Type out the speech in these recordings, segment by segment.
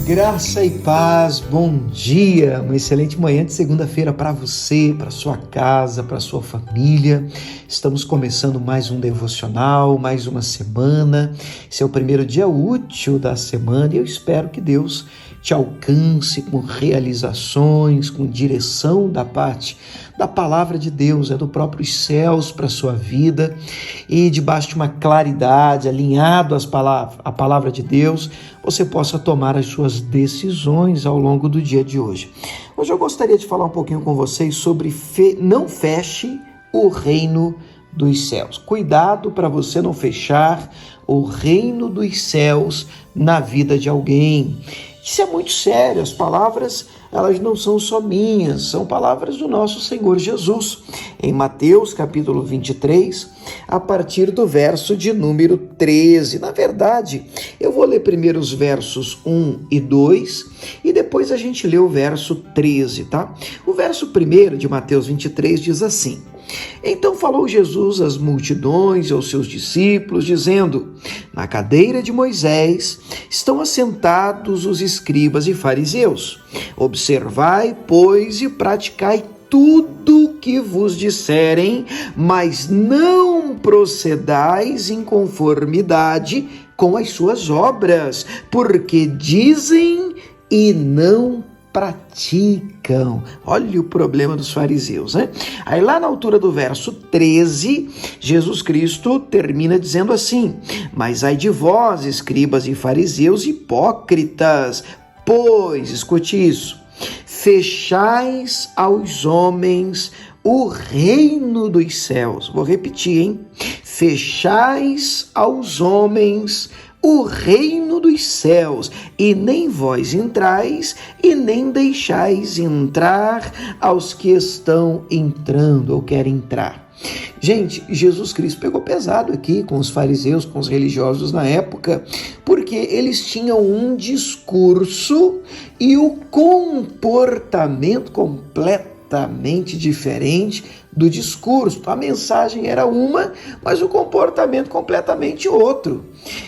Graça e paz, bom dia, uma excelente manhã de segunda-feira para você, para sua casa, para sua família. Estamos começando mais um devocional, mais uma semana. Esse é o primeiro dia útil da semana e eu espero que Deus te alcance com realizações, com direção da parte da palavra de Deus, dos próprios céus para a sua vida e debaixo de uma claridade, alinhado à palavra de Deus, você possa tomar as suas decisões ao longo do dia de hoje. Hoje eu gostaria de falar um pouquinho com vocês sobre não feche o reino dos céus. Cuidado para você não fechar o reino dos céus na vida de alguém. Isso é muito sério, as palavras, elas não são só minhas, são palavras do nosso Senhor Jesus. Em Mateus, capítulo 23, a partir do verso de número 13. Na verdade, eu vou ler primeiro os versos 1 e 2 e depois a gente lê o verso 13, tá? O verso 1 de Mateus 23 diz assim: Então falou Jesus às multidões e aos seus discípulos, dizendo: Na cadeira de Moisés estão assentados os escribas e fariseus. Observai, pois, e praticai tudo que vos disserem, mas não procedais em conformidade com as suas obras, porque dizem e não praticam. Olha o problema dos fariseus, né? Aí lá na altura do verso 13, Jesus Cristo termina dizendo assim: Mas ai de vós, escribas e fariseus hipócritas, pois, escute isso, fechais aos homens o reino dos céus. Vou repetir, hein? Fechais aos homens o reino dos céus, e nem vós entrais, e nem deixais entrar aos que estão entrando ou querem entrar. Gente, Jesus Cristo pegou pesado aqui com os fariseus, com os religiosos na época, porque eles tinham um discurso e o comportamento completamente diferente do discurso. A mensagem era uma, mas o comportamento completamente outro.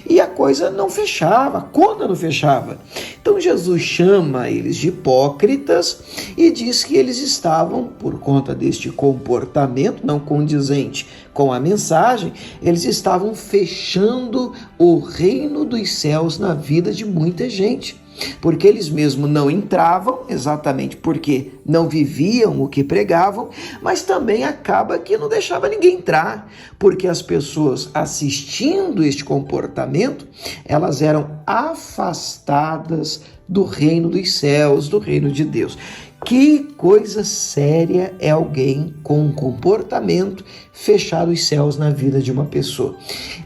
E a coisa não fechava, a conta não fechava. Então Jesus chama eles de hipócritas e diz que eles estavam, por conta deste comportamento não condizente com a mensagem, eles estavam fechando o reino dos céus na vida de muita gente. Porque eles mesmos não entravam, exatamente porque não viviam o que pregavam, mas também acaba que não deixava ninguém entrar, porque as pessoas assistindo este comportamento, elas eram afastadas do reino dos céus, do reino de Deus. Que coisa séria é alguém com um comportamento fechar os céus na vida de uma pessoa.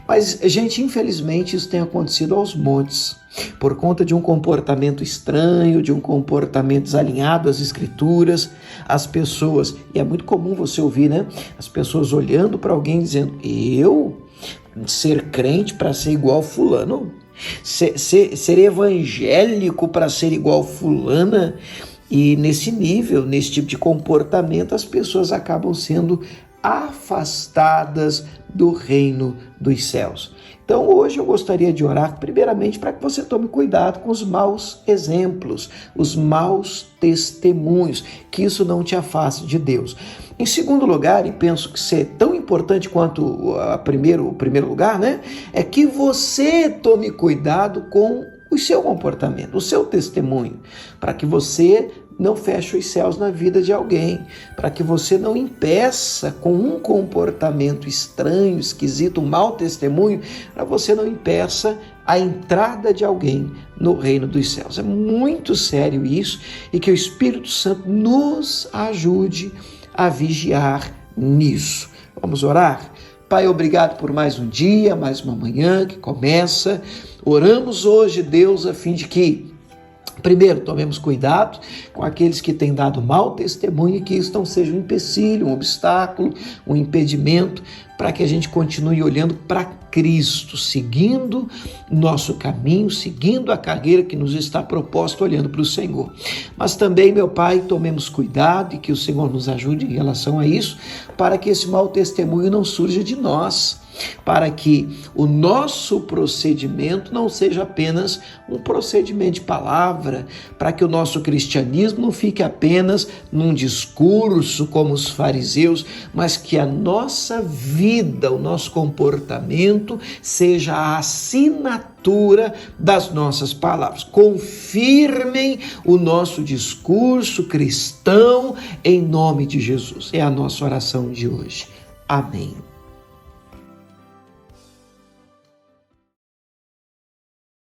Mas, gente, infelizmente isso tem acontecido aos montes. Por conta de um comportamento estranho, de um comportamento desalinhado às escrituras, as pessoas, e é muito comum você ouvir, né? As pessoas olhando para alguém dizendo: eu ser crente para ser igual fulano? Ser evangélico para ser igual fulana? E nesse nível, nesse tipo de comportamento, as pessoas acabam sendo afastadas do reino dos céus. Então hoje eu gostaria de orar primeiramente para que você tome cuidado com os maus exemplos, os maus testemunhos, que isso não te afaste de Deus. Em segundo lugar, e penso que isso é tão importante quanto o primeiro lugar, né? É que você tome cuidado com o seu comportamento, o seu testemunho, para que você não feche os céus na vida de alguém, para que você não impeça com um comportamento estranho, esquisito, um mau testemunho, para você não impeça a entrada de alguém no reino dos céus. É muito sério isso e que o Espírito Santo nos ajude a vigiar nisso. Vamos orar? Pai, obrigado por mais um dia, mais uma manhã que começa. Oramos hoje, Deus, a fim de que, primeiro, tomemos cuidado com aqueles que têm dado mau testemunho e que isso não seja um empecilho, um obstáculo, um impedimento, para que a gente continue olhando para Cristo, seguindo nosso caminho, seguindo a carreira que nos está proposta, olhando para o Senhor. Mas também, meu Pai, tomemos cuidado e que o Senhor nos ajude em relação a isso, para que esse mau testemunho não surja de nós, para que o nosso procedimento não seja apenas um procedimento de palavra, para que o nosso cristianismo não fique apenas num discurso como os fariseus, mas que a nossa vida, o nosso comportamento seja a assinatura das nossas palavras. Confirmem o nosso discurso cristão em nome de Jesus. É a nossa oração de hoje. Amém.